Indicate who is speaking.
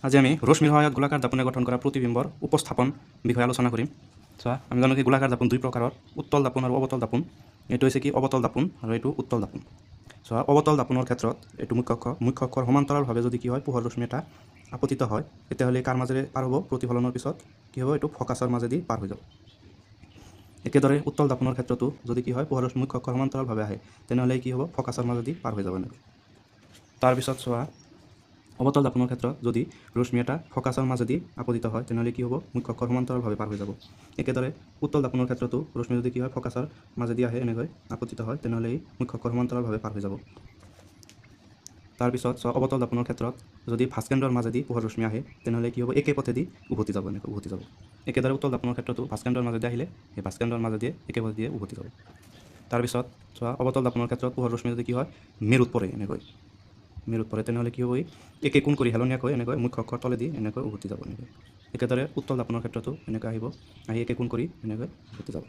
Speaker 1: আজি আমি ৰশ্মিৰ সহায়ত গোলাকাৰ দাপোনে গঠন কৰা প্ৰতিবিম্বৰ উপস্থাপন বিষয়ে আলোচনা কৰিম। চোৱা, আমি জানো কি গোলাকাৰ দাপোন দুই প্ৰকাৰৰ, উত্তল দাপোন আৰু অৱতল দাপোন। এইটো হৈছে কি অৱতল দাপোন আৰু এইটো উত্তল দাপোন। চোৱা, অৱতল দাপোনৰ ক্ষেত্ৰত এইটো মুখ্য অক্ষৰ সমান্তৰালভাৱে যদি কি হয় পোহৰ ৰশ্মি এটা আপতিত হয়, তেতিয়াহ'লে কাৰ মাজেৰে পাৰ হ'ব, প্ৰতিফলনৰ পিছত কি হ'ব, এইটো ফকাছৰ মাজেদি পাৰ হৈ যাব। একেদৰে উত্তল দাপোনৰ ক্ষেত্ৰতো যদি কি হয় পোহৰ ৰশ্মি মুখ্য অক্ষৰ সমান্তৰালভাৱে আহে, তেনেহ'লে কি হ'ব, ফকাছৰ মাজেদি পাৰ হৈ যাব এনেকৈ। তাৰপিছত চোৱা, অৱতল দাপোনৰ ক্ষেত্ৰত যদি ৰশ্মি এটা ফকাছৰ মাজেদি আপতিত হয়, তেনেহ'লে কি হ'ব, মুখ্য অক্ষৰ সমান্তৰালভাৱে পাৰ হৈ যাব। একেদৰে উত্তল দাপোনৰ ক্ষেত্ৰতো ৰশ্মি যদি কি হয় ফকাছৰ মাজেদি আহে, এনেকৈ আপতিত হয়, তেনেহ'লে ই মুখ্য অক্ষৰ সমান্তৰালভাৱে পাৰ হৈ যাব। তাৰপিছত চোৱা, অৱতল দাপোনৰ ক্ষেত্ৰত যদি ভাস্কেন্দ্ৰৰ মাজেদি পোহৰ ৰশ্মি আহে, তেনেহ'লে কি হ'ব, একে পথেদি উভতি যাব, এনেকৈ উভতি যাব। একেদৰে উত্তল দাপোনৰ ক্ষেত্ৰতো ভাস্কেন্দ্ৰৰ মাজেদি আহিলে সেই ভাস্কেন্দ্ৰৰ মাজেদিয়ে একে পথেদিয়ে উভতি যাব। তাৰপিছত চোৱা, অৱতল দাপোনৰ ক্ষেত্ৰত পোহৰ ৰশ্মি যদি কি হয় মেৰুত পৰে, মেৰুত পৰে, তেনেহ'লে কি হ'ব, একে কোণ কৰি হেলনীয়াকৈ এনেকৈ মুখ্য অক্ষৰ তলেদি এনেকৈ উভতি যাব এনেকৈ। একেদৰে উত্তল দাপোনৰ ক্ষেত্ৰতো এনেকৈ আহিব, আহি একে কোণ কৰি এনেকৈ উভতি যাব।